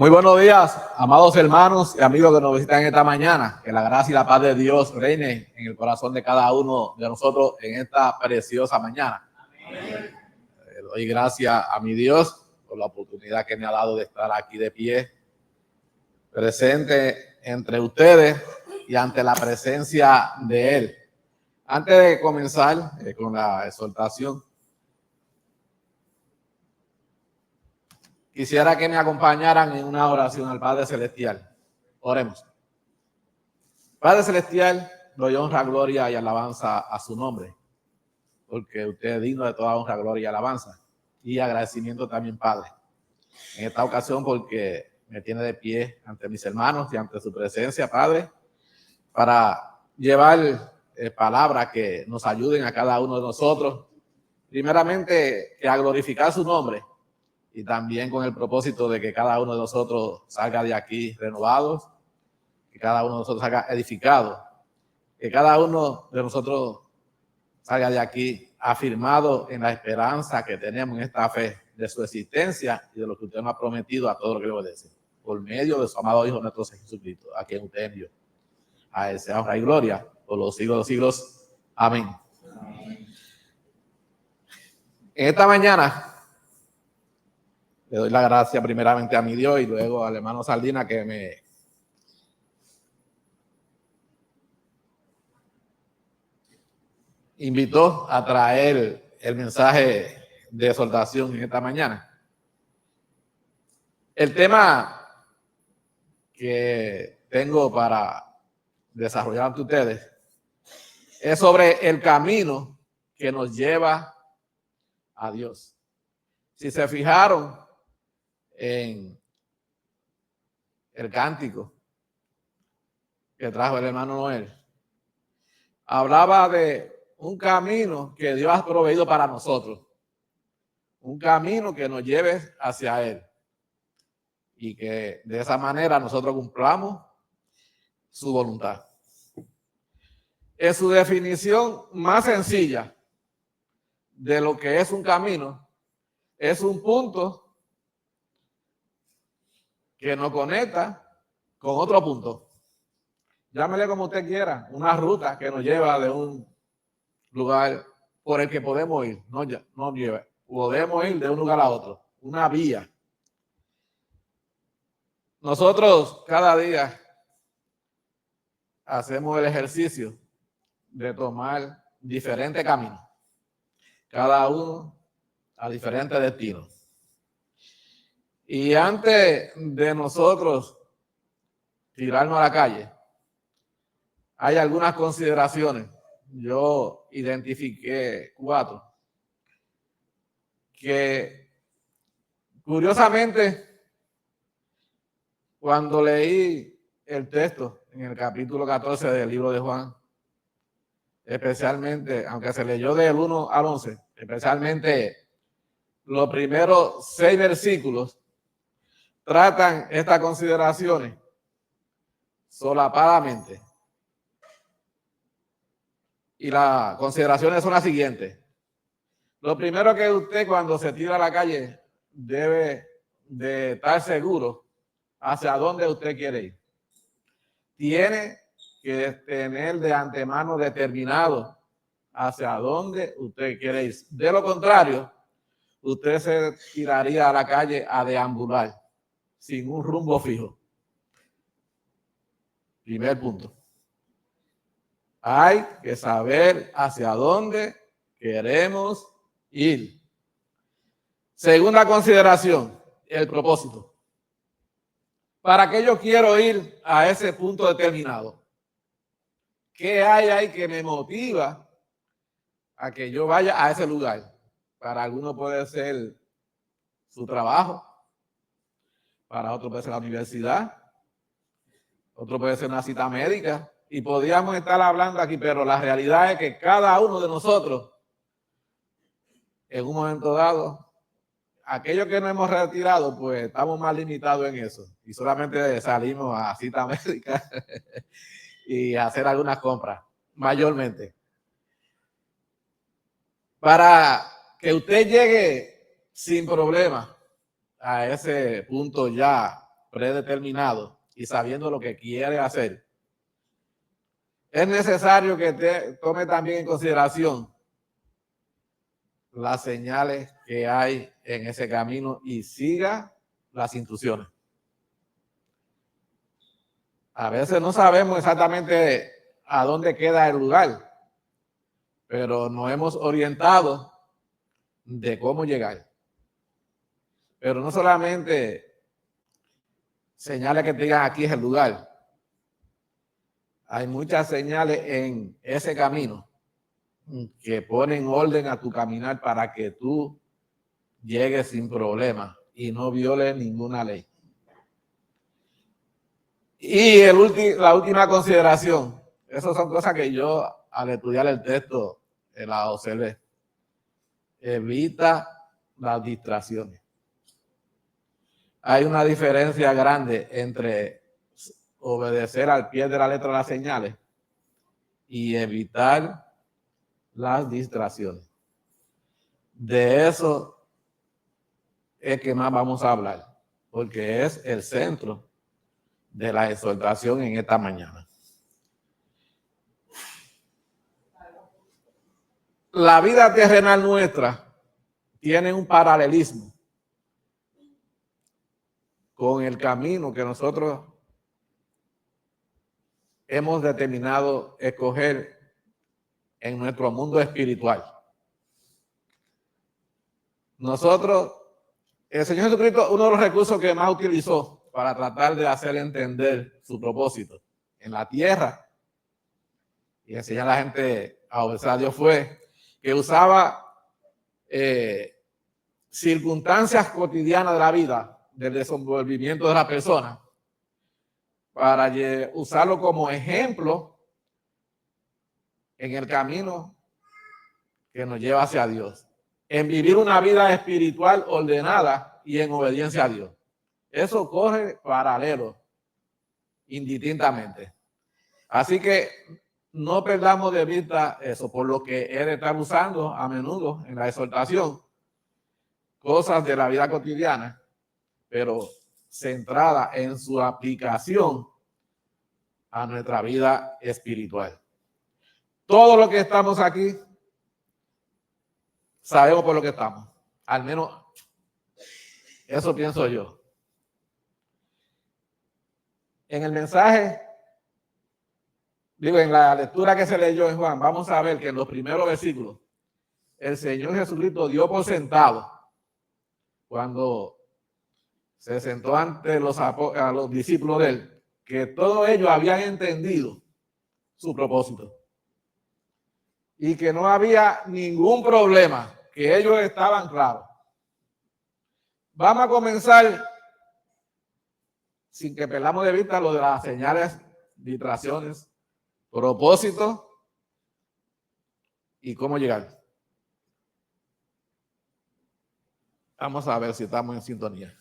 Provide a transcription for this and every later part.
Muy buenos días, amados hermanos y amigos que nos visitan esta mañana. Que la gracia y la paz de Dios reine en el corazón de cada uno de nosotros en esta preciosa mañana. Amén. Doy gracias a mi Dios por la oportunidad que me ha dado de estar aquí de pie, presente entre ustedes y ante la presencia de Él. Antes de comenzar con la exhortación, quisiera que me acompañaran en una oración al Padre Celestial. Oremos. Padre Celestial, doy honra, gloria y alabanza a su nombre, porque usted es digno de toda honra, gloria y alabanza. Y agradecimiento también, Padre, en esta ocasión porque me tiene de pie ante mis hermanos y ante su presencia, Padre, para llevar palabras que nos ayuden a cada uno de nosotros, primeramente a glorificar su nombre y también con el propósito de que cada uno de nosotros salga de aquí renovados, que cada uno de nosotros salga edificado, que cada uno de nosotros salga de aquí afirmado en la esperanza que tenemos en esta fe de su existencia y de lo que usted nos ha prometido a todos los que le obedecen, por medio de su amado Hijo nuestro Jesucristo, a quien usted envió. A Él sea honra y gloria por los siglos de los siglos. Amén. Amén. En esta mañana le doy la gracia primeramente a mi Dios y luego al hermano Saldina que me invitó a traer el mensaje de exhortación en esta mañana. El tema que tengo para desarrollar ante ustedes es sobre el camino que nos lleva a Dios. Si se fijaron en el cántico que trajo el hermano Noel, hablaba de un camino que Dios ha proveído para nosotros, un camino que nos lleve hacia Él y que de esa manera nosotros cumplamos su voluntad. En su definición más sencilla de lo que es un camino, es un punto que nos conecta con otro punto. Llámele como usted quiera, una ruta que nos lleva de un lugar por el que podemos ir, podemos ir de un lugar a otro, una vía. Nosotros cada día hacemos el ejercicio de tomar diferentes caminos, cada uno a diferentes destinos. Y antes de nosotros tirarnos a la calle, hay algunas consideraciones. Yo identifiqué 4 que curiosamente cuando leí el texto en el capítulo 14 del libro de Juan, especialmente, aunque se leyó del 1 al 11, especialmente los primeros 6 versículos tratan estas consideraciones solapadamente. Y las consideraciones son las siguientes. Lo primero que usted cuando se tira a la calle debe de estar seguro hacia dónde usted quiere ir. Tiene que tener de antemano determinado hacia dónde usted quiere ir. De lo contrario, usted se tiraría a la calle a deambular sin un rumbo fijo. Primer punto. Hay que saber hacia dónde queremos ir. Segunda consideración, el propósito. ¿Para qué yo quiero ir a ese punto determinado? ¿Qué hay ahí que me motiva a que yo vaya a ese lugar? Para algunos puede ser su trabajo, para otros puede ser la universidad, otro puede ser una cita médica, y podríamos estar hablando aquí, pero la realidad es que cada uno de nosotros, en un momento dado, aquellos que nos hemos retirado, pues estamos más limitados en eso, y solamente salimos a cita médica y a hacer algunas compras, mayormente. Para que usted llegue sin problema a ese punto ya predeterminado y sabiendo lo que quiere hacer, es necesario que tome también en consideración las señales que hay en ese camino y siga las instrucciones. A veces no sabemos exactamente a dónde queda el lugar, pero nos hemos orientado de cómo llegar. Pero no solamente señales que te digan aquí es el lugar. Hay muchas señales en ese camino que ponen orden a tu caminar para que tú llegues sin problema y no violes ninguna ley. Y la última consideración, esas son cosas que yo al estudiar el texto la observé. Evita las distracciones. Hay una diferencia grande entre obedecer al pie de la letra de las señales y evitar las distracciones. De eso es que más vamos a hablar, porque es el centro de la exhortación en esta mañana. La vida terrenal nuestra tiene un paralelismo con el camino que nosotros hemos determinado escoger en nuestro mundo espiritual. Nosotros, el Señor Jesucristo, uno de los recursos que más utilizó para tratar de hacer entender su propósito en la tierra y enseñar a la gente a obedecer a Dios fue que usaba circunstancias cotidianas de la vida, del desenvolvimiento de la persona, para usarlo como ejemplo en el camino que nos lleva hacia Dios, en vivir una vida espiritual ordenada y en obediencia a Dios. Eso corre paralelo, indistintamente. Así que no perdamos de vista eso, por lo que he de estar usando a menudo en la exhortación cosas de la vida cotidiana, pero centrada en su aplicación a nuestra vida espiritual. Todo lo que estamos aquí, sabemos por lo que estamos. Al menos eso pienso yo. En el mensaje, en la lectura que se leyó en Juan, vamos a ver que en los primeros versículos, el Señor Jesucristo dio por sentado, cuando se sentó ante a los discípulos de él, que todos ellos habían entendido su propósito y que no había ningún problema, que ellos estaban claros. Vamos a comenzar, sin que perdamos de vista lo de las señales, distracciones, propósito y cómo llegar. Vamos a ver si estamos en sintonía.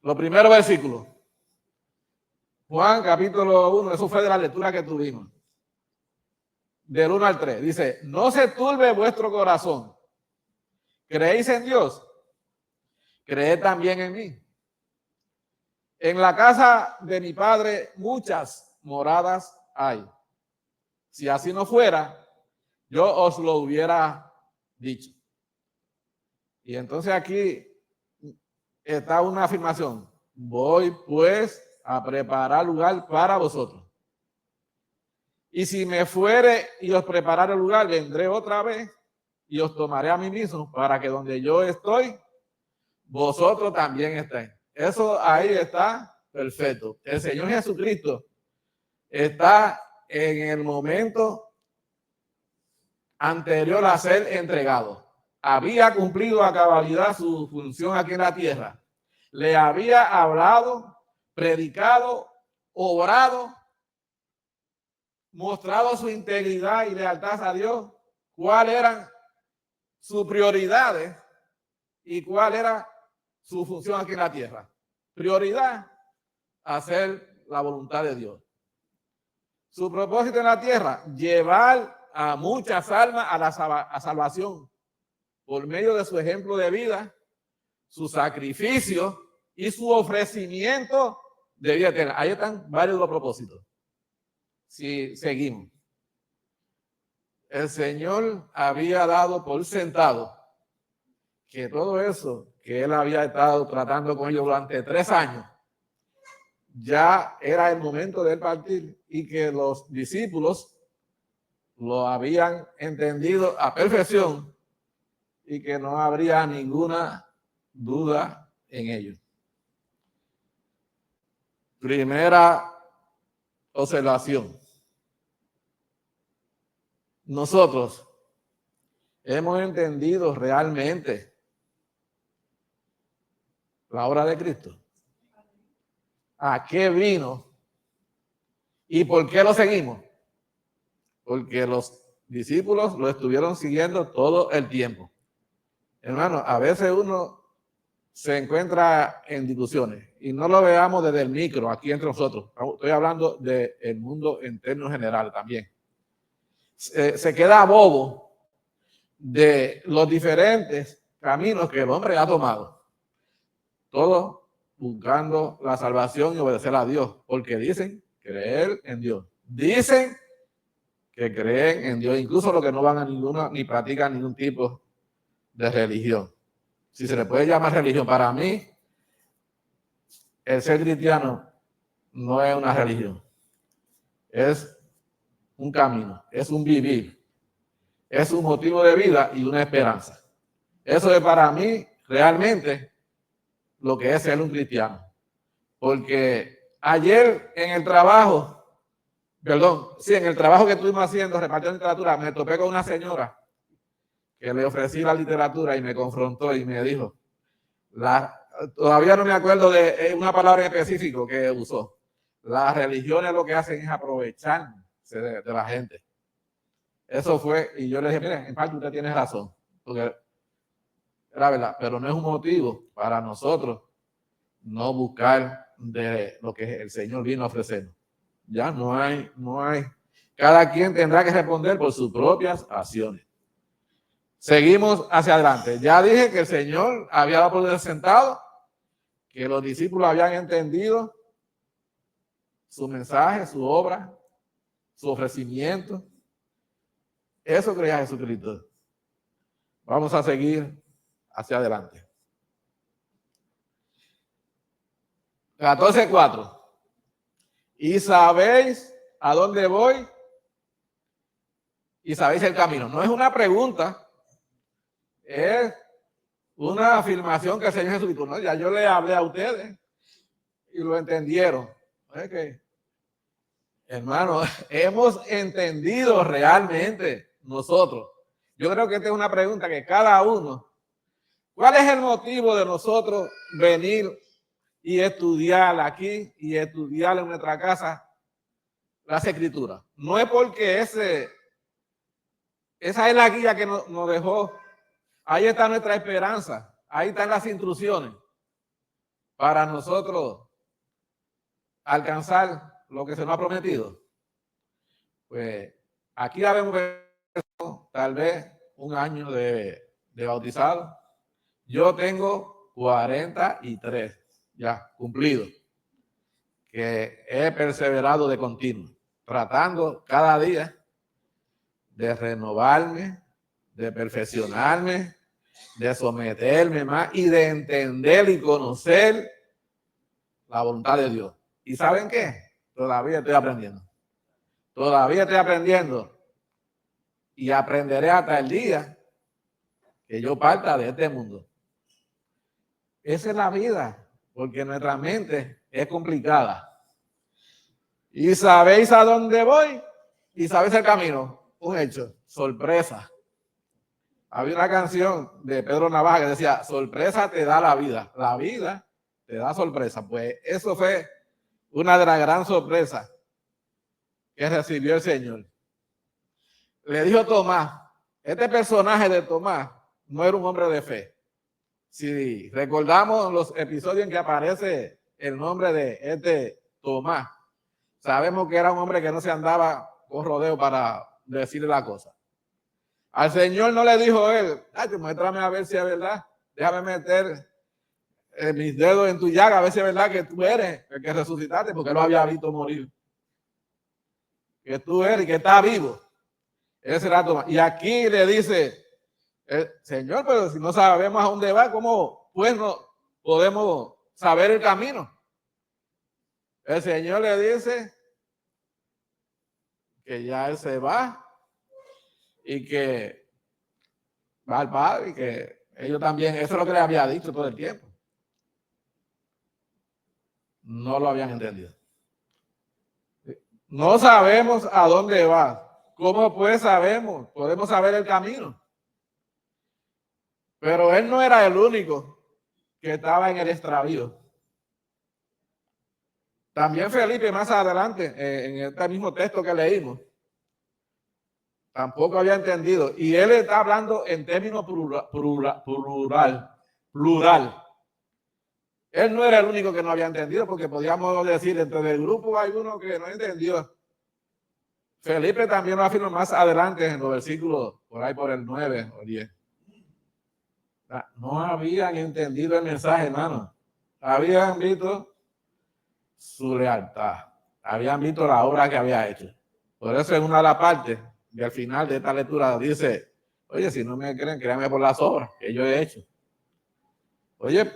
Los primeros versículos. Juan capítulo 1, eso fue de la lectura que tuvimos. Del 1 al 3. Dice, no se turbe vuestro corazón. ¿Creéis en Dios? Creed también en mí. En la casa de mi Padre muchas moradas hay. Si así no fuera, yo os lo hubiera dicho. Y entonces aquí está una afirmación. Voy pues a preparar lugar para vosotros. Y si me fuere y os prepararé lugar, vendré otra vez y os tomaré a mí mismo para que donde yo estoy, vosotros también estéis. Eso ahí está perfecto. El Señor Jesucristo está en el momento anterior a ser entregado. Había cumplido a cabalidad su función aquí en la tierra. Le había hablado, predicado, obrado, mostrado su integridad y lealtad a Dios, cuáles eran sus prioridades y cuál era su función aquí en la tierra. Prioridad, hacer la voluntad de Dios. Su propósito en la tierra, llevar a muchas almas a salvación por medio de su ejemplo de vida, su sacrificio y su ofrecimiento de vida eterna. Ahí están varios de los propósitos. Si seguimos. El Señor había dado por sentado que todo eso que él había estado tratando con ellos durante 3 años, ya era el momento de él partir y que los discípulos lo habían entendido a perfección y que no habría ninguna duda en ello. Primera observación. Nosotros hemos entendido realmente la obra de Cristo. ¿A qué vino? ¿Y por qué lo seguimos? Porque los discípulos lo estuvieron siguiendo todo el tiempo. Hermano, a veces uno se encuentra en discusiones y no lo veamos desde el micro aquí entre nosotros. Estoy hablando del mundo en términos generales también. Se queda bobo de los diferentes caminos que el hombre ha tomado. Todos buscando la salvación y obedecer a Dios, porque dicen creer en Dios. Dicen que creen en Dios, incluso los que no van a ninguna ni practican ningún tipo de religión. Si se le puede llamar religión, para mí, el ser cristiano no es una religión. Es un camino, es un vivir, es un motivo de vida y una esperanza. Eso es para mí realmente lo que es ser un cristiano. Porque ayer en el trabajo, en el trabajo que estuvimos haciendo, repartiendo literatura, me topé con una señora que le ofrecí la literatura y me confrontó y me dijo, todavía no me acuerdo de una palabra en específico que usó. Las religiones lo que hacen es aprovecharse de la gente. Eso fue, y yo le dije, miren, en parte usted tiene razón, porque era verdad, pero no es un motivo para nosotros no buscar de lo que el Señor vino a ofrecernos. Ya no hay. Cada quien tendrá que responder por sus propias acciones. Seguimos hacia adelante. Ya dije que el Señor había dado por sentado, que los discípulos habían entendido su mensaje, su obra, su ofrecimiento. Eso creía Jesucristo. Vamos a seguir hacia adelante. 14:4. ¿Y sabéis a dónde voy? ¿Y sabéis el camino? No es una pregunta, es una afirmación que el Señor Jesucristo, ¿no? Ya yo le hablé a ustedes y lo entendieron. Okay. Hermano, hemos entendido realmente nosotros. Yo creo que esta es una pregunta que cada uno, ¿cuál es el motivo de nosotros venir y estudiar aquí y estudiar en nuestra casa las Escrituras? No es porque esa es la guía que nos dejó. Ahí está nuestra esperanza. Ahí están las instrucciones para nosotros alcanzar lo que se nos ha prometido. Pues aquí habemos tal vez 1 año de bautizado. Yo tengo 43 ya cumplido, que he perseverado de continuo, tratando cada día de renovarme, de perfeccionarme, de someterme más y de entender y conocer la voluntad de Dios. ¿Y saben qué? Todavía estoy aprendiendo. Todavía estoy aprendiendo y aprenderé hasta el día que yo parta de este mundo. Esa es la vida, porque nuestra mente es complicada. ¿Y sabéis a dónde voy? ¿Y sabéis el camino? Un hecho, sorpresa. Había una canción de Pedro Navaja que decía, sorpresa te da la vida te da sorpresa. Pues eso fue una de las grandes sorpresas que recibió el Señor. Le dijo Tomás, este personaje de Tomás no era un hombre de fe. Si recordamos los episodios en que aparece el nombre de este Tomás, sabemos que era un hombre que no se andaba con rodeo para decirle la cosa. Al Señor no le dijo él, muéstrame a ver si es verdad, déjame meter mis dedos en tu llaga, a veces es verdad que tú eres el que resucitaste, porque lo había visto morir. Que tú eres y que está vivo. Ese rato. Y aquí le dice, Señor, pero si no sabemos a dónde va, ¿cómo pues no podemos saber el camino? El Señor le dice que ya Él se va y que va al Padre y que ellos también, eso es lo que le había dicho todo el tiempo. No lo habían entendido. No sabemos a dónde va. ¿Cómo pues sabemos? Podemos saber el camino. Pero Él no era el único que estaba en el extravío. También Felipe, más adelante, en este mismo texto que leímos, tampoco había entendido. Y él está hablando en términos plural. Él no era el único que no había entendido, porque podíamos decir, dentro del grupo hay uno que no entendió. Felipe también lo afirma más adelante en los versículos, por ahí por el 9 o 10. No habían entendido el mensaje, hermano. Habían visto su lealtad. Habían visto la obra que había hecho. Por eso en una de las partes, y al final de esta lectura dice, oye, si no me creen, créanme por las obras que yo he hecho. Oye,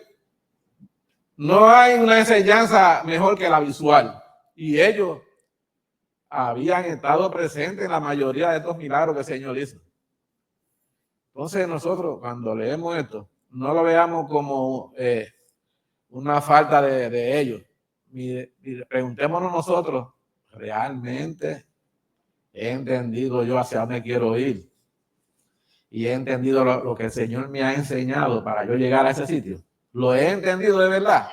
no hay una enseñanza mejor que la visual. Y ellos habían estado presentes en la mayoría de estos milagros que el Señor hizo. Entonces nosotros, cuando leemos esto, no lo veamos como una falta de ellos. Preguntémonos nosotros, ¿realmente he entendido yo hacia dónde quiero ir? Y he entendido lo que el Señor me ha enseñado para yo llegar a ese sitio. ¿Lo he entendido de verdad?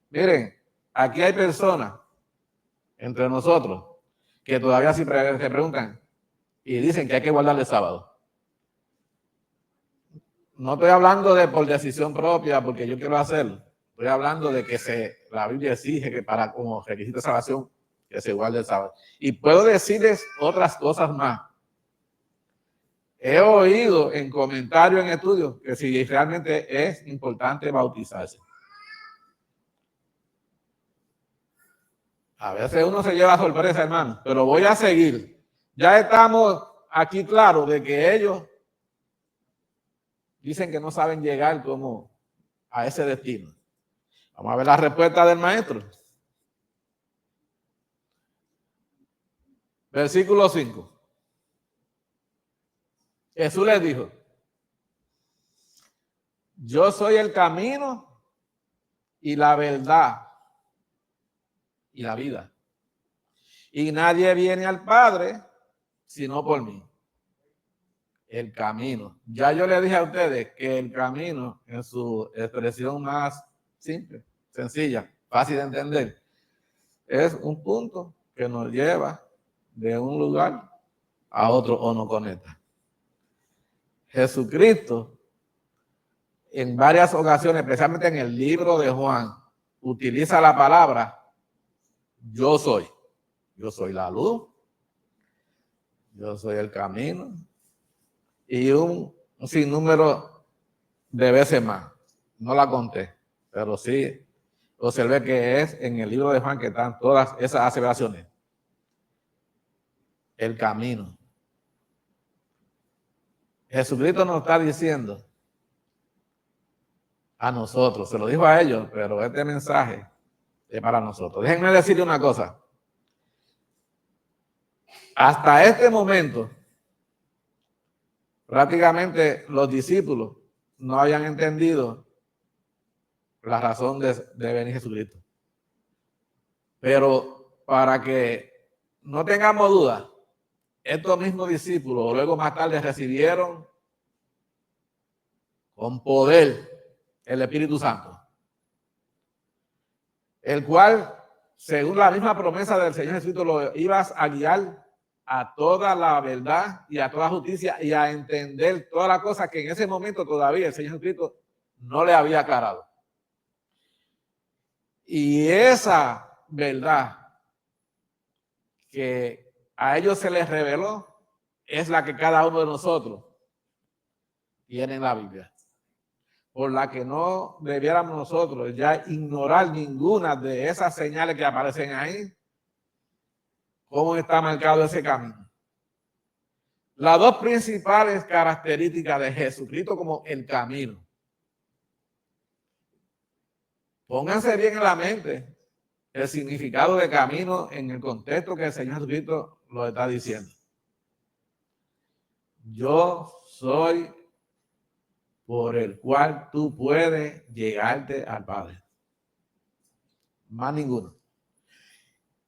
Miren, aquí hay personas entre nosotros que todavía se preguntan y dicen que hay que guardar el sábado. No estoy hablando de por decisión propia, porque yo quiero hacerlo. Estoy hablando de que la Biblia exige que para como requisito de salvación que se guarde el sábado. Y puedo decirles otras cosas más. He oído en comentarios, en estudios, que si realmente es importante bautizarse. A veces uno se lleva sorpresa, hermano, pero voy a seguir. Ya estamos aquí claros de que ellos dicen que no saben llegar como a ese destino. Vamos a ver la respuesta del maestro. Versículo 5. Jesús les dijo, yo soy el camino y la verdad y la vida. Y nadie viene al Padre sino por mí. El camino. Ya yo le dije a ustedes que el camino, en su expresión más simple, sencilla, fácil de entender, es un punto que nos lleva de un lugar a otro o nos conecta. Jesucristo, en varias ocasiones, especialmente en el libro de Juan, utiliza la palabra yo soy. Yo soy la luz, yo soy el camino, y un sinnúmero de veces más. No la conté, pero sí observé que es en el libro de Juan que están todas esas aseveraciones. El camino. Jesucristo nos está diciendo a nosotros, se lo dijo a ellos, pero este mensaje es para nosotros. Déjenme decirle una cosa. Hasta este momento, prácticamente los discípulos no habían entendido la razón de venir Jesucristo. Pero para que no tengamos duda, estos mismos discípulos luego más tarde recibieron con poder el Espíritu Santo, el cual, según la misma promesa del Señor Jesucristo, lo ibas a guiar a toda la verdad y a toda justicia y a entender todas las cosas que en ese momento todavía el Señor Jesucristo no le había aclarado. Y esa verdad que a ellos se les reveló es la que cada uno de nosotros tiene en la Biblia. por la que no debiéramos nosotros ya ignorar ninguna de esas señales que aparecen ahí. ¿Cómo está marcado ese camino? Las dos principales características de Jesucristo como el camino. Pónganse bien en la mente el significado de camino en el contexto que el Señor Jesucristo lo está diciendo. Yo soy por el cual tú puedes llegarte al Padre. Más ninguno.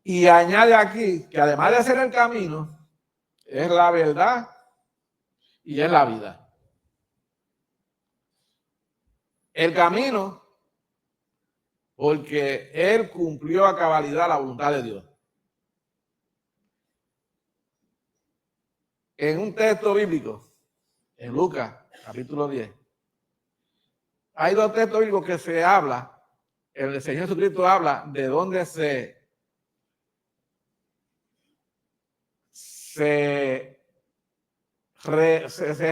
Y añade aquí que además de ser el camino, es la verdad y es la vida. El camino, porque él cumplió a cabalidad la voluntad de Dios. En un texto bíblico, en Lucas, capítulo 10, hay dos textos bíblicos que se habla, el Señor Jesucristo habla de dónde se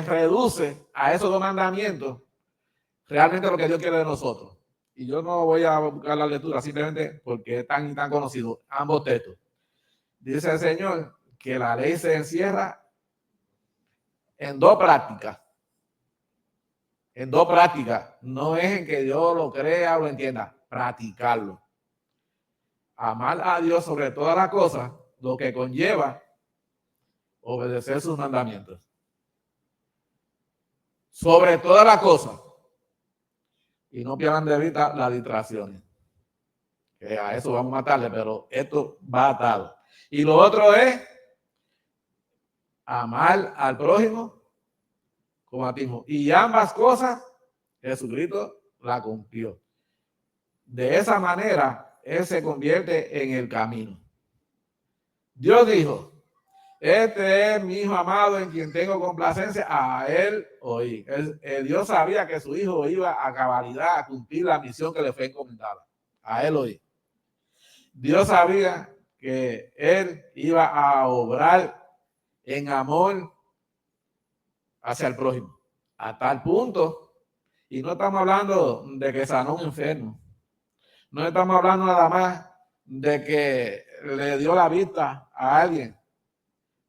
reduce a esos dos mandamientos realmente lo que Dios quiere de nosotros. Y yo no voy a buscar la lectura simplemente porque es tan conocido ambos textos. Dice el Señor que la ley se encierra en dos prácticas. En dos prácticas. No es en que Dios lo crea o lo entienda, practicarlo. Amar a Dios sobre todas las cosas, lo que conlleva obedecer sus mandamientos. Sobre todas las cosas. Y no pierdan de vista las distracciones. Que a eso vamos a matarle, pero esto va atado. Y lo otro es amar al prójimo como a ti mismo. Y ambas cosas Jesucristo la cumplió. De esa manera, él se convierte en el camino. Dios dijo, este es mi hijo amado en quien tengo complacencia, a él oí. Dios sabía que su hijo iba a cabalidad a cumplir la misión que le fue encomendada. A él oí. Dios sabía que él iba a obrar en amor hacia el prójimo. A tal punto, y no estamos hablando de que sanó un enfermo. No estamos hablando nada más de que le dio la vista a alguien.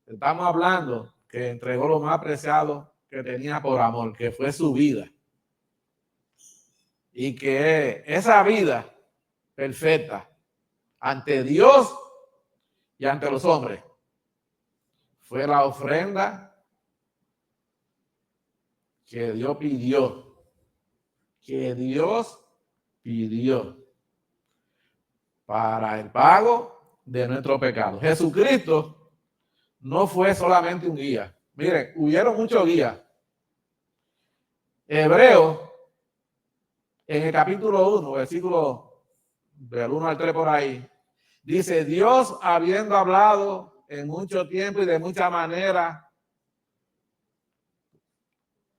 Estamos hablando que entregó lo más preciado que tenía por amor, que fue su vida. Y que esa vida perfecta ante Dios y ante los hombres fue la ofrenda que Dios pidió. Que Dios pidió para el pago de nuestro pecado. Jesucristo no fue solamente un guía. Miren, hubieron muchos guías. Hebreos, en el capítulo 1, versículo del 1 al 3 por ahí, dice, Dios habiendo hablado en mucho tiempo y de mucha manera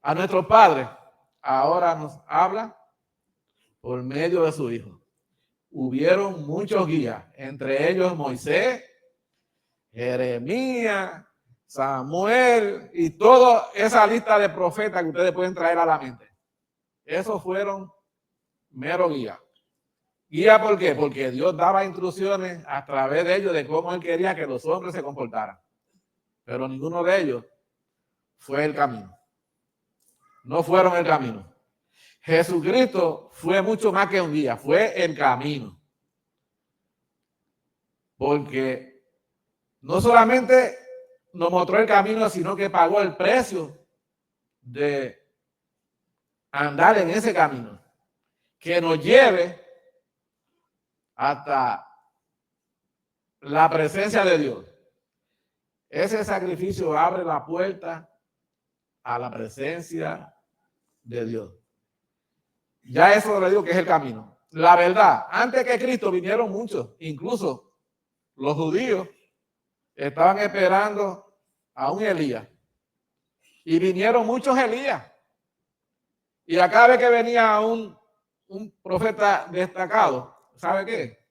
a nuestros padres, ahora nos habla por medio de su Hijo. Hubieron muchos guías, entre ellos Moisés, Jeremías, Samuel y toda esa lista de profetas que ustedes pueden traer a la mente. Esos fueron mero guía. ¿Guía por qué? Porque Dios daba instrucciones a través de ellos de cómo Él quería que los hombres se comportaran. Pero ninguno de ellos fue el camino. No fueron el camino. Jesucristo fue mucho más que un guía, fue el camino. Porque no solamente nos mostró el camino, sino que pagó el precio de andar en ese camino, que nos lleve hasta la presencia de Dios. Ese sacrificio abre la puerta a la presencia de Dios. Ya eso le digo que es el camino. La verdad, antes que Cristo vinieron muchos, incluso los judíos estaban esperando a un Elías. Y vinieron muchos Elías. Y a cada vez que venía un profeta destacado, ¿sabe qué?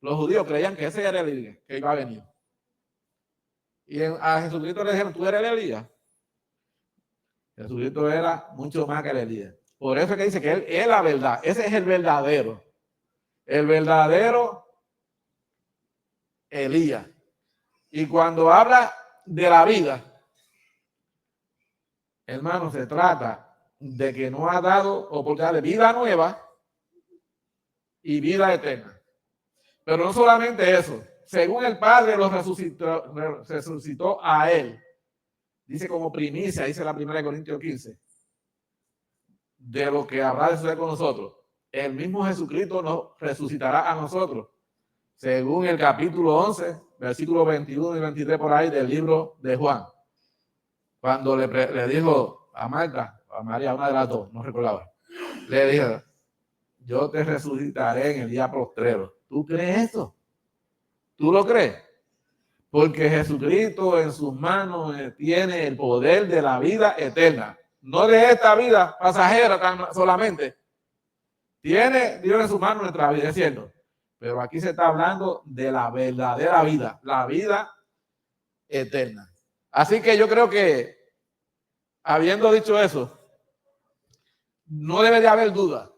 Los judíos creían que ese era el Elías que iba a venir. Y a Jesucristo le dijeron, ¿tú eres el Elías? Jesucristo era mucho más que el Elías. Por eso es que dice que Él es la verdad. Ese es el verdadero. El verdadero Elías. Y cuando habla de la vida, hermano, se trata de que nos ha dado oportunidad de vida nueva y vida eterna. Pero no solamente eso. Según el Padre lo resucitó a Él. Dice como primicia, dice la 1 Corintios 15, de lo que habrá de suceder con nosotros. El mismo Jesucristo nos resucitará a nosotros. Según el capítulo 11, versículos 21 y 23 por ahí del libro de Juan. Cuando le dijo a Marta, a María, una de las dos, no recordaba, le dijo, yo te resucitaré en el día postrero. ¿Tú crees esto? ¿Tú lo crees? Porque Jesucristo en sus manos tiene el poder de la vida eterna. No de esta vida pasajera tan solamente. Tiene Dios en sus manos nuestra vida, es cierto. Pero aquí se está hablando de la verdadera vida, la vida eterna. Así que yo creo que, habiendo dicho eso, no debe de haber duda.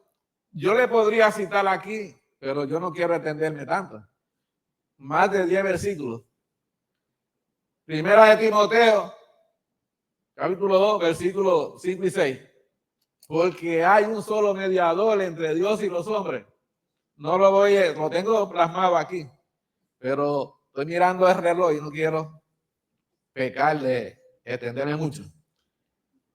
Yo le podría citar aquí, pero yo no quiero extenderme tanto. Más de 10 versículos. Primera de Timoteo, capítulo 2, versículos 5 y 6. Porque hay un solo mediador entre Dios y los hombres. No lo tengo plasmado aquí, pero estoy mirando el reloj y no quiero pecar de extenderme mucho.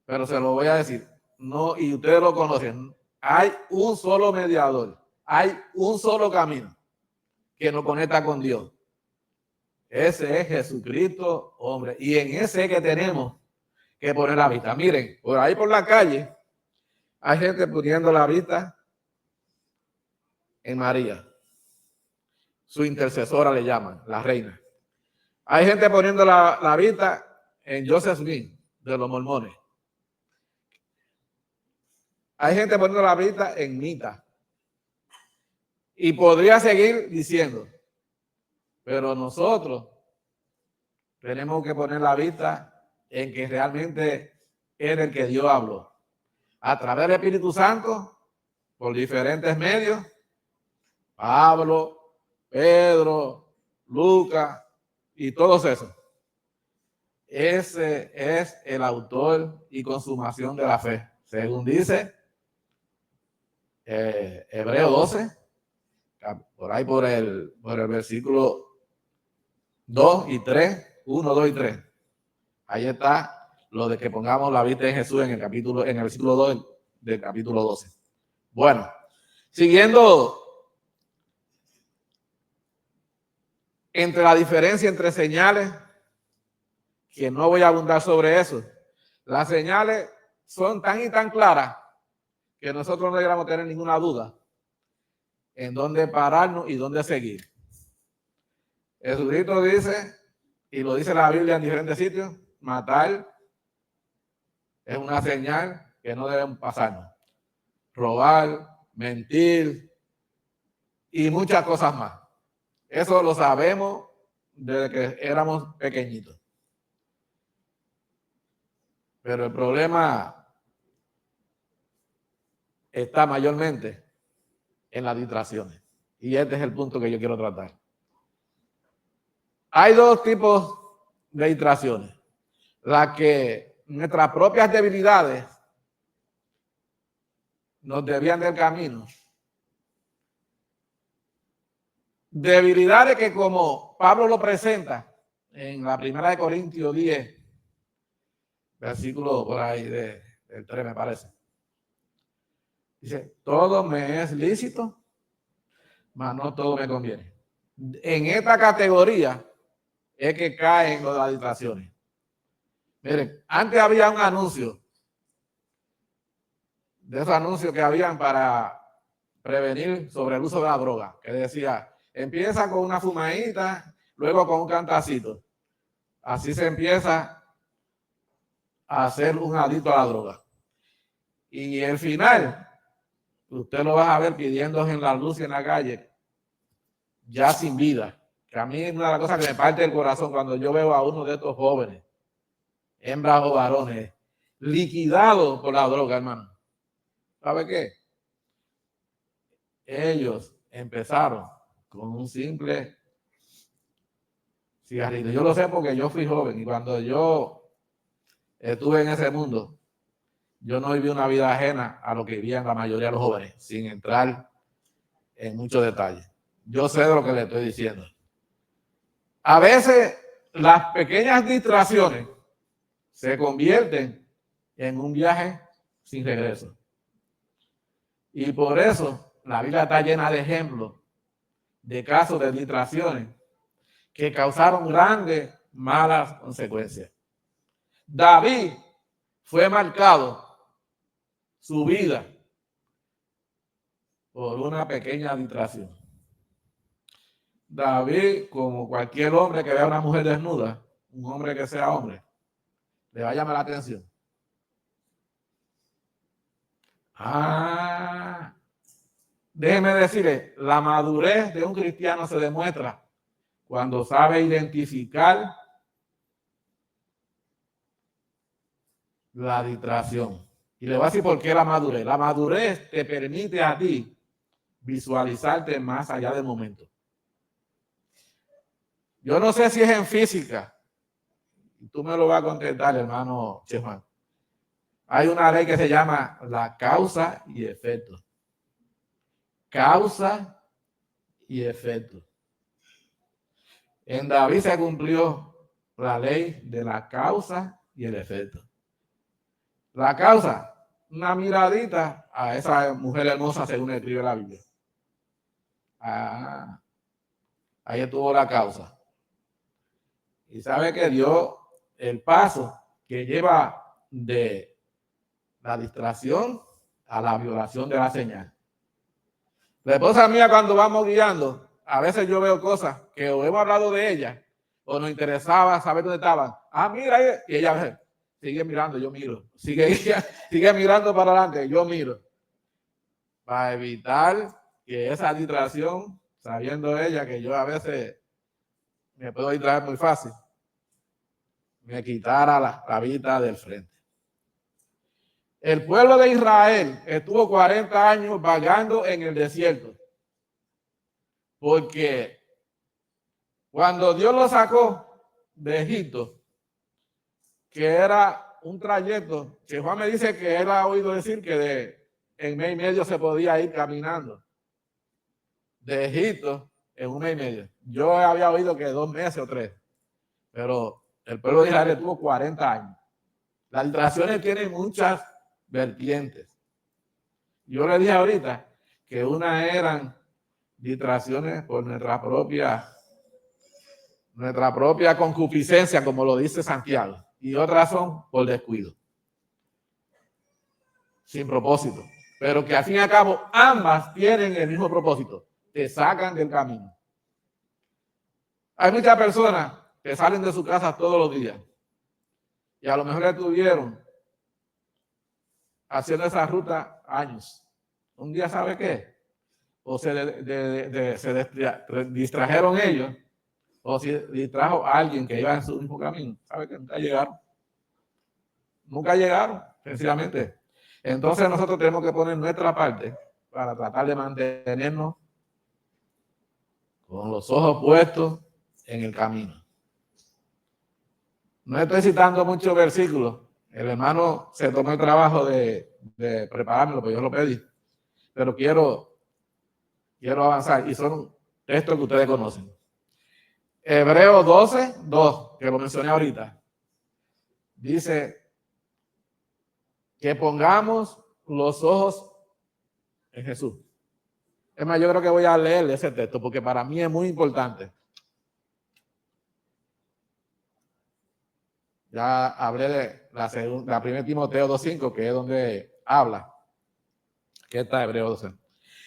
Pero se lo voy a decir. No, y ustedes lo conocen. Hay un solo mediador. Hay un solo camino que nos conecta con Dios. Ese es Jesucristo, hombre. Y en ese que tenemos que poner la vista. Miren, por ahí por la calle hay gente poniendo la vista en María. Su intercesora le llaman, la reina. Hay gente poniendo la vista en Joseph Smith, de los mormones. Hay gente poniendo la vista en Mita. Y podría seguir diciendo, pero nosotros tenemos que poner la vista en que realmente es el que Dios habló. A través del Espíritu Santo, por diferentes medios, Pablo, Pedro, Lucas y todos esos. Ese es el autor y consumación de la fe. Según dice Hebreo 12, por ahí por el versículo 2 y 3, 1, 2 y 3. Ahí está lo de que pongamos la vista en Jesús en el versículo 2 del capítulo 12. Bueno, siguiendo entre la diferencia entre señales, que no voy a abundar sobre eso. Las señales son tan y tan claras que nosotros no deberíamos tener ninguna duda en dónde pararnos y dónde seguir. Jesucristo dice, y lo dice la Biblia en diferentes sitios, matar es una señal que no debemos pasarnos. Robar, mentir y muchas cosas más. Eso lo sabemos desde que éramos pequeñitos. Pero el problema está mayormente en las distracciones. Y este es el punto que yo quiero tratar. Hay dos tipos de distracciones. Las que nuestras propias debilidades nos desvían del camino. Debilidades que, como Pablo lo presenta en la 1 Corintios 10, versículo por ahí del 3 me parece. Dice, todo me es lícito, mas no todo me conviene. En esta categoría es que caen las distracciones. Miren, antes había un anuncio, de esos anuncios que habían para prevenir sobre el uso de la droga, que decía, empieza con una fumadita, luego con un cantacito. Así se empieza a hacer un adicto a la droga. Y el final, usted lo va a ver pidiendo en la luz y en la calle, ya sin vida. Que a mí es una de las cosas que me parte el corazón cuando yo veo a uno de estos jóvenes, hembras o varones, liquidados por la droga, hermano. ¿Sabe qué? Ellos empezaron con un simple cigarrito. Yo lo sé porque yo fui joven y cuando yo estuve en ese mundo, yo no viví una vida ajena a lo que vivían la mayoría de los jóvenes, sin entrar en muchos detalles. Yo sé de lo que le estoy diciendo. A veces las pequeñas distracciones se convierten en un viaje sin regreso. Y por eso la Biblia está llena de ejemplos de casos de distracciones que causaron grandes malas consecuencias. David fue marcado su vida por una pequeña distracción. David, como cualquier hombre que vea a una mujer desnuda, un hombre que sea hombre, le va a llamar la atención. Déjeme decirle, la madurez de un cristiano se demuestra cuando sabe identificar la distracción. Y le voy a decir por qué la madurez. La madurez te permite a ti visualizarte más allá del momento. Yo no sé si es en física. Tú me lo vas a contestar, hermano Chefán. Hay una ley que se llama la causa y efecto. Causa y efecto. En David se cumplió la ley de la causa y el efecto. La causa, una miradita a esa mujer hermosa según escribe la Biblia. Ahí estuvo la causa. Y sabe que dio el paso que lleva de la distracción a la violación de la señal. La esposa mía, cuando vamos guiando, a veces yo veo cosas que o hemos hablado de ella o nos interesaba saber dónde estaban. Mira, y ella sigue mirando, yo miro. Sigue mirando para adelante, yo miro. Para evitar que esa distracción, sabiendo ella que yo a veces me puedo distraer muy fácil, me quitara la vista del frente. El pueblo de Israel estuvo 40 años vagando en el desierto. Porque cuando Dios lo sacó de Egipto, que era un trayecto, que Juan me dice que él ha oído decir que en mes y medio se podía ir caminando de Egipto en un mes y medio. Yo había oído que 2 meses o 3, pero el pueblo de Israel tuvo 40 años. Las distracciones tienen muchas vertientes. Yo le dije ahorita que una eran distracciones por nuestra propia concupiscencia, como lo dice Santiago, y otras son por descuido, sin propósito, pero que al fin y al cabo ambas tienen el mismo propósito, te sacan del camino. Hay muchas personas que salen de su casa todos los días y a lo mejor estuvieron haciendo esa ruta años. Un día, ¿sabe qué? O se distrajeron ellos, o si distrajo a alguien que iba en su mismo camino. ¿Sabe qué? Nunca llegaron. Nunca llegaron, sencillamente. Entonces nosotros tenemos que poner nuestra parte para tratar de mantenernos con los ojos puestos en el camino. No estoy citando muchos versículos. El hermano se tomó el trabajo de preparármelo, porque yo lo pedí. Pero quiero avanzar y son textos que ustedes conocen. Hebreos 12, 2, que lo mencioné ahorita. Dice que pongamos los ojos en Jesús. Es más, yo creo que voy a leer ese texto porque para mí es muy importante. Ya hablé de la primera Timoteo 2.5, que es donde habla, que está Hebreos 12,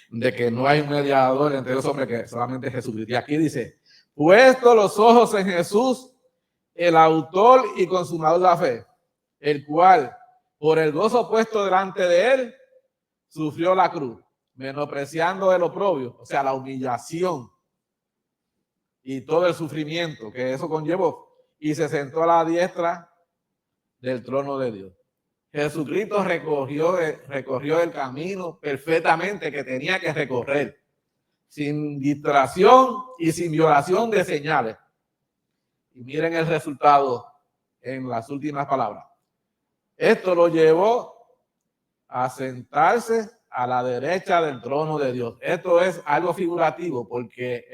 de que no hay un mediador entre los hombres que solamente Jesús. Y aquí dice, puesto los ojos en Jesús, el autor y consumador de la fe, el cual, por el gozo puesto delante de él, sufrió la cruz, menospreciando el oprobio, o sea, la humillación y todo el sufrimiento que eso conllevó, y se sentó a la diestra del trono de Dios. Jesucristo recorrió el camino perfectamente que tenía que recorrer, sin distracción y sin violación de señales. Y miren el resultado en las últimas palabras. Esto lo llevó a sentarse a la derecha del trono de Dios. Esto es algo figurativo porque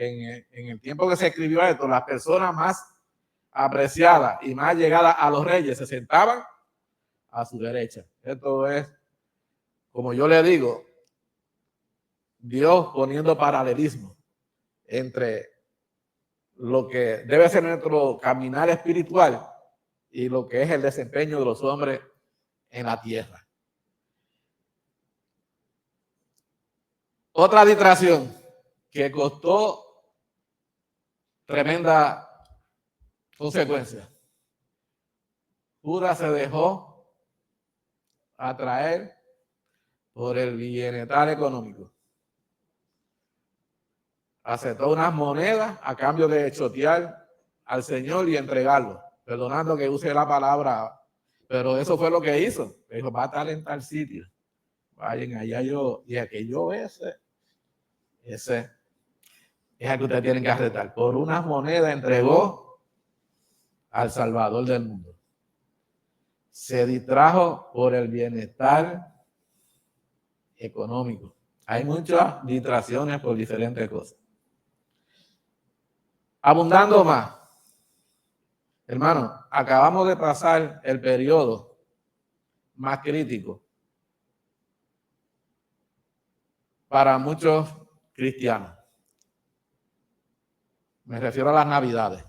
en el tiempo que se escribió esto, las personas más apreciadas y más llegadas a los reyes se sentaban a su derecha. Esto es, como yo le digo, Dios poniendo paralelismo entre lo que debe ser nuestro caminar espiritual y lo que es el desempeño de los hombres en la tierra. Otra distracción que costó tremenda consecuencia. Judas se dejó atraer por el bienestar económico. Aceptó unas monedas a cambio de chotear al Señor y entregarlo, perdonando que use la palabra, pero eso fue lo que hizo. Dijo, va a estar en tal sitio. Vayan allá yo, y aquello ese es el que ustedes tienen que aceptar. Por unas monedas entregó al Salvador del mundo. Se distrajo por el bienestar económico. Hay muchas distracciones por diferentes cosas. Abundando más. Hermano, acabamos de pasar el periodo más crítico para muchos cristianos. Me refiero a las Navidades.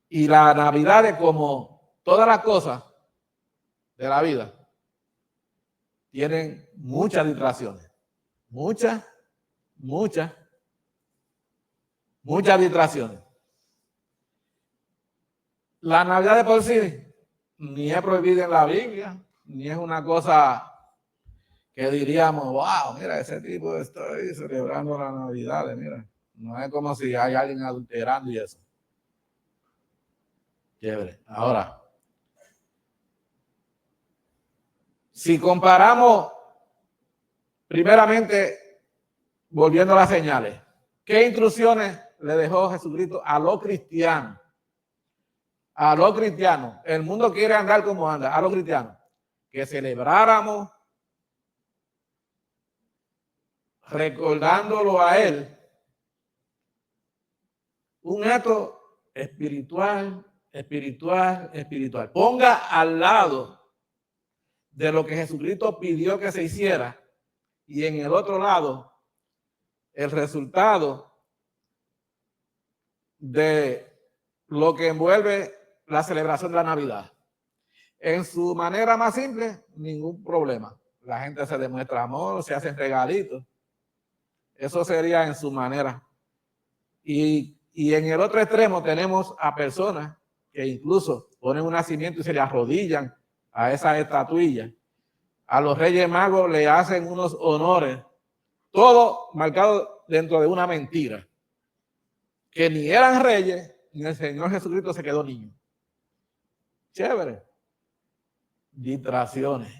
Y las Navidades, como todas las cosas de la vida, tienen muchas distracciones. Muchas distracciones. La Navidad de por sí ni es prohibida en la Biblia, ni es una cosa que diríamos, wow, mira, ese tipo está ahí celebrando la Navidad, mira. No es como si hay alguien adulterando y eso. Chévere. Ahora, si comparamos, primeramente, volviendo a las señales, ¿qué instrucciones le dejó Jesucristo a los cristianos? A los cristianos. El mundo quiere andar como anda. A los cristianos. Que celebráramos recordándolo a Él. Un acto espiritual. Ponga al lado de lo que Jesucristo pidió que se hiciera y en el otro lado el resultado de lo que envuelve la celebración de la Navidad. En su manera más simple, ningún problema. La gente se demuestra amor, se hacen regalitos. Eso sería en su manera. Y en el otro extremo tenemos a personas que incluso ponen un nacimiento y se le arrodillan a esa estatuilla. A los Reyes Magos le hacen unos honores, todo marcado dentro de una mentira. Que ni eran reyes, ni el Señor Jesucristo se quedó niño. Chévere. Distracciones.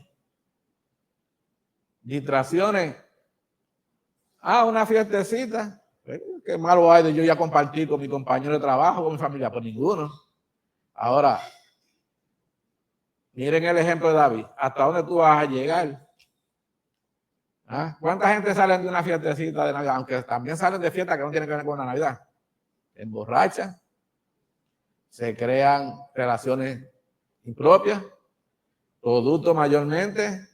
Una fiestecita. Qué malo hay de yo ya compartir con mi compañero de trabajo, con mi familia. Pues ninguno. Ahora, miren el ejemplo de David. ¿Hasta dónde tú vas a llegar? ¿Cuánta gente sale de una fiestecita de Navidad? Aunque también salen de fiestas que no tienen que ver con la Navidad. Emborrachan. Se crean relaciones impropias. Producto mayormente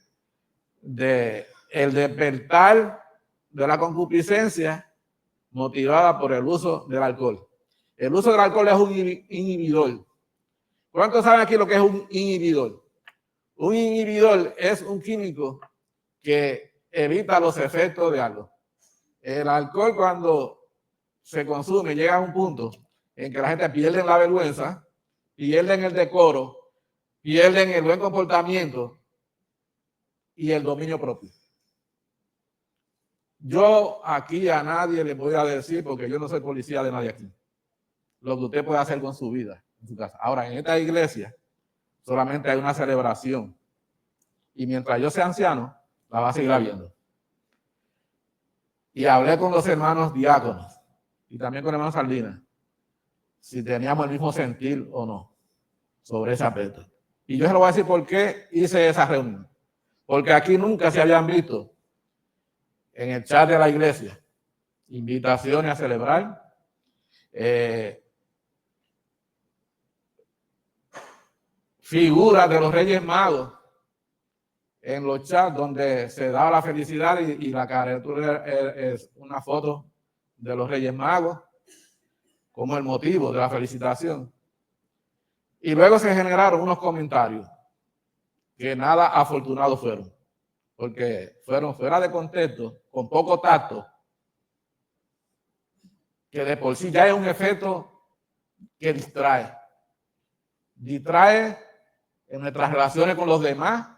de el despertar de la concupiscencia motivada por el uso del alcohol. El uso del alcohol es un inhibidor. ¿Cuántos saben aquí lo que es un inhibidor? Un inhibidor es un químico que evita los efectos de algo. El alcohol, cuando se consume, llega a un punto en que la gente pierde la vergüenza, pierden el decoro, pierden el buen comportamiento y el dominio propio. Yo aquí a nadie le voy a decir, porque yo no soy policía de nadie aquí, lo que usted puede hacer con su vida en su casa. Ahora, en esta iglesia solamente hay una celebración. Y mientras yo sea anciano, la va a seguir habiendo. Y hablé con los hermanos diáconos y también con el hermano Saldina, si teníamos el mismo sentir o no sobre ese aspecto. Y yo se lo voy a decir por qué hice esa reunión. Porque aquí nunca se habían visto en el chat de la iglesia invitaciones a celebrar, figuras de los Reyes Magos en los chats donde se daba la felicidad y la caricatura es una foto de los Reyes Magos como el motivo de la felicitación. Y luego se generaron unos comentarios que nada afortunados fueron, porque fueron fuera de contexto, con poco tacto, que de por sí ya es un efecto que distrae. Distrae en nuestras relaciones con los demás,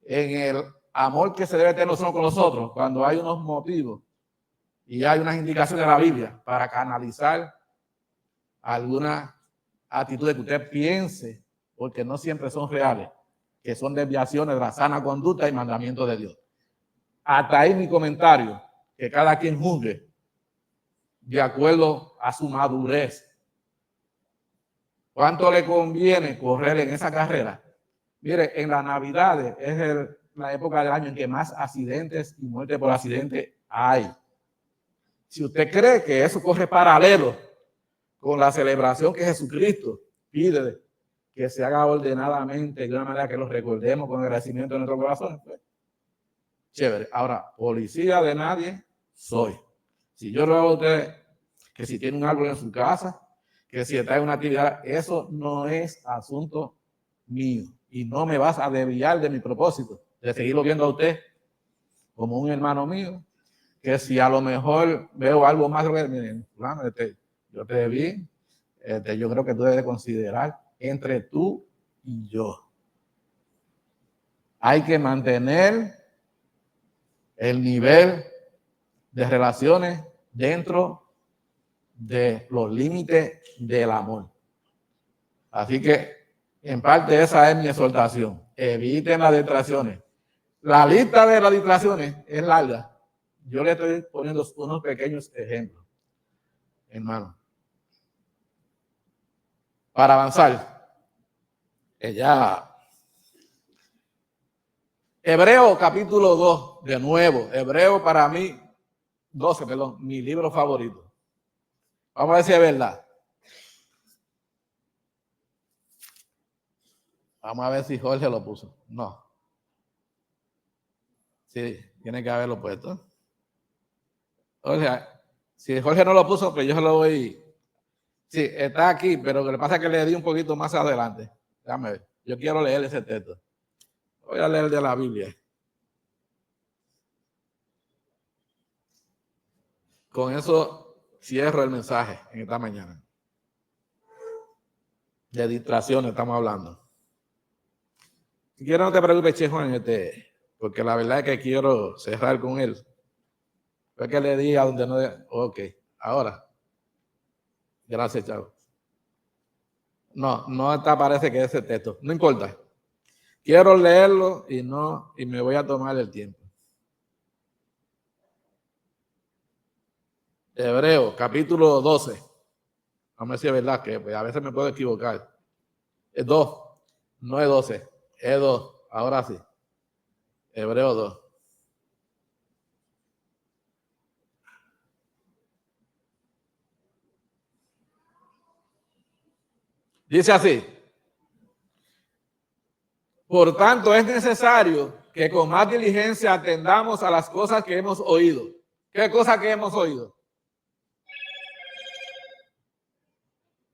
en el amor que se debe tener nosotros con los otros, cuando hay unos motivos y hay unas indicaciones de la Biblia para canalizar algunas actitudes que usted piense, porque no siempre son reales, que son desviaciones de la sana conducta y mandamientos de Dios. Hasta ahí mi comentario, que cada quien juzgue de acuerdo a su madurez. ¿Cuánto le conviene correr en esa carrera? Mire, en las Navidades es la época del año en que más accidentes y muertes por accidente hay. Si usted cree que eso corre paralelo con la celebración que Jesucristo pide que se haga ordenadamente, de una manera que lo recordemos con agradecimiento en nuestro corazón, pues, chévere. Ahora, policía de nadie soy. Si yo le digo a usted que si tiene un árbol en su casa, que si está en una actividad, eso no es asunto mío. Y no me vas a desviar de mi propósito, de seguirlo viendo a usted como un hermano mío, que si a lo mejor veo algo más, miren, yo te vi, yo creo que tú debes considerar entre tú y yo. Hay que mantener el nivel de relaciones dentro de los límites del amor. Así que, en parte, esa es mi exhortación. Eviten las distracciones. La lista de las distracciones es larga. Yo le estoy poniendo unos pequeños ejemplos, hermano. Para avanzar, Hebreo capítulo 2, de nuevo. Hebreo para mí, 12, perdón, mi libro favorito. Vamos a ver si es verdad. Vamos a ver si Jorge lo puso. No. Sí, tiene que haberlo puesto. Jorge, si Jorge no lo puso, pues yo lo voy. Sí, está aquí, pero lo que le pasa es que le di un poquito más adelante. Déjame ver. Yo quiero leer ese texto. Voy a leer de la Biblia. Con eso cierro el mensaje en esta mañana. De distracciones estamos hablando. Si quieres, no te preocupes, Chejo, porque la verdad es que quiero cerrar con él. Fue que le di a donde no. Ok, ahora. Gracias, chavo. No te parece que ese texto. No importa. Quiero leerlo y me voy a tomar el tiempo. Hebreo, capítulo 12. Vamos a ver si es verdad que pues, a veces me puedo equivocar. Es 2, no es 12, es 2. Ahora sí. Hebreo 2. Dice así. Por tanto, es necesario que con más diligencia atendamos a las cosas que hemos oído. ¿Qué cosas que hemos oído?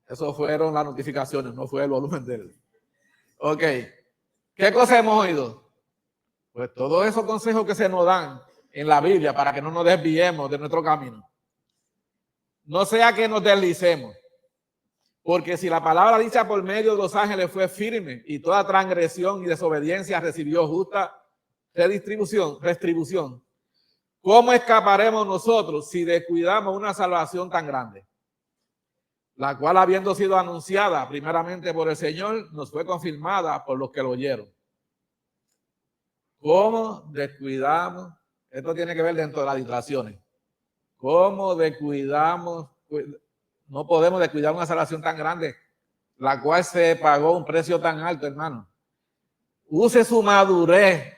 Eso fueron las notificaciones, no fue el volumen de él. Ok. ¿Qué cosas hemos oído? Pues todos esos consejos que se nos dan en la Biblia para que no nos desviemos de nuestro camino. No sea que nos deslicemos. Porque si la palabra dicha por medio de los ángeles fue firme y toda transgresión y desobediencia recibió justa retribución, ¿cómo escaparemos nosotros si descuidamos una salvación tan grande? la cual habiendo sido anunciada primeramente por el Señor, nos fue confirmada por los que lo oyeron. ¿Cómo descuidamos? Esto tiene que ver dentro de las distracciones. ¿Cómo descuidamos? No podemos descuidar una salvación tan grande, la cual se pagó un precio tan alto, hermano. Use su madurez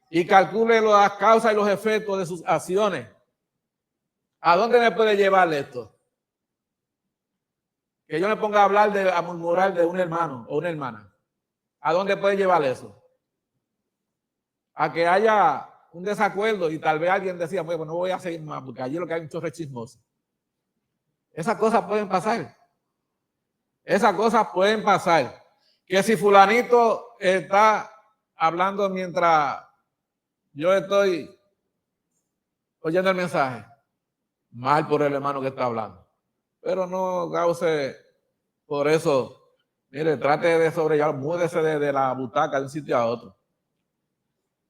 y calcule las causas y los efectos de sus acciones. ¿A dónde me puede llevar esto? Que yo me ponga a hablar, a murmurar de un hermano o una hermana. ¿A dónde puede llevar eso? A que haya un desacuerdo y tal vez alguien decía, bueno, no voy a seguir más porque allí lo que hay muchos rechismosos. Esas cosas pueden pasar. Esas cosas pueden pasar. Que si fulanito está hablando mientras yo estoy oyendo el mensaje, mal por el hermano que está hablando. Pero no cause por eso. Mire, trate de sobrellevar, múdese de la butaca de un sitio a otro.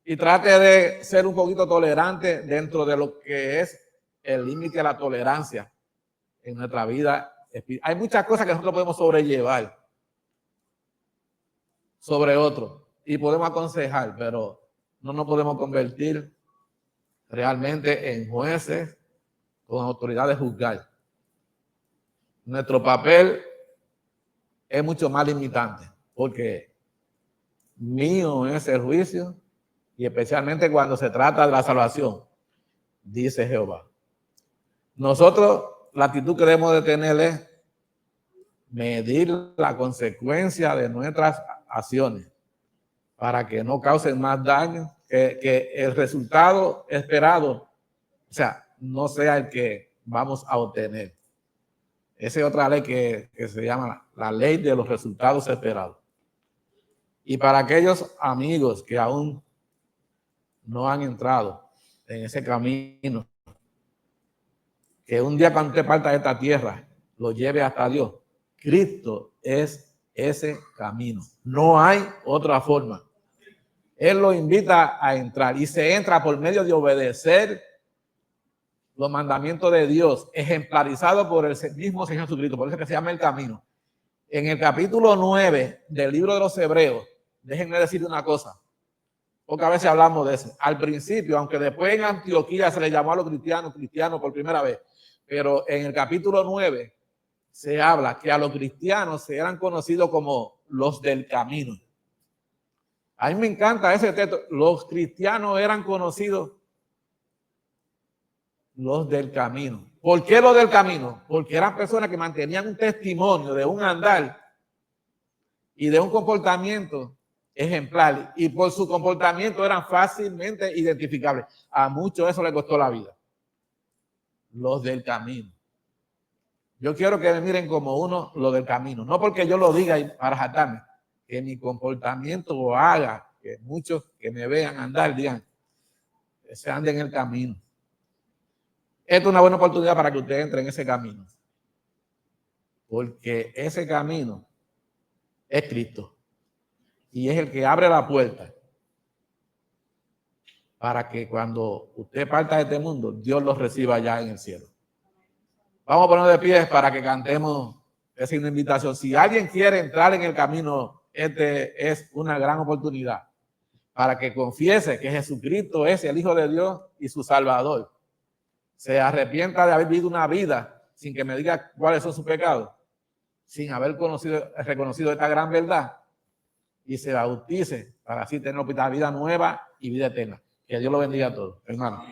Y trate de ser un poquito tolerante dentro de lo que es el límite de la tolerancia en nuestra vida. Hay muchas cosas que nosotros podemos sobrellevar sobre otros y podemos aconsejar, pero no nos podemos convertir realmente en jueces con autoridad de juzgar. Nuestro papel es mucho más limitante porque mío es el juicio y especialmente cuando se trata de la salvación, dice Jehová. Nosotros la actitud que debemos de tener es medir la consecuencia de nuestras acciones para que no causen más daño, que el resultado esperado, o sea, no sea el que vamos a obtener. Esa es otra ley que se llama la ley de los resultados esperados. Y para aquellos amigos que aún no han entrado en ese camino, que un día cuando usted parta de esta tierra, lo lleve hasta Dios. Cristo es ese camino. No hay otra forma. Él lo invita a entrar y se entra por medio de obedecer los mandamientos de Dios, ejemplarizado por el mismo Señor Jesucristo. Por eso que se llama el camino. En el capítulo 9 del libro de los Hebreos, déjenme decir una cosa, porque a veces hablamos de eso. Al principio, aunque después en Antioquía se le llamó a los cristianos por primera vez, pero en el capítulo 9 se habla que a los cristianos se eran conocidos como los del camino. A mí me encanta ese texto. Los cristianos eran conocidos los del camino. ¿Por qué los del camino? Porque eran personas que mantenían un testimonio de un andar y de un comportamiento ejemplar, y por su comportamiento eran fácilmente identificables. A muchos eso les costó la vida. Los del camino. Yo quiero que me miren como uno, los del camino. No porque yo lo diga para jactarme, que mi comportamiento haga que muchos que me vean andar digan que se ande en el camino. Esta es una buena oportunidad para que usted entre en ese camino. Porque ese camino es Cristo. Y es el que abre la puerta para que cuando usted parta de este mundo, Dios los reciba ya en el cielo. Vamos a ponernos de pie para que cantemos esa invitación. Si alguien quiere entrar en el camino, este es una gran oportunidad para que confiese que Jesucristo es el Hijo de Dios y su Salvador. Se arrepienta de haber vivido una vida sin que me diga cuáles son sus pecados, sin haber reconocido esta gran verdad, y se bautice para así tener vida nueva y vida eterna. Que Dios lo bendiga a todos, hermano.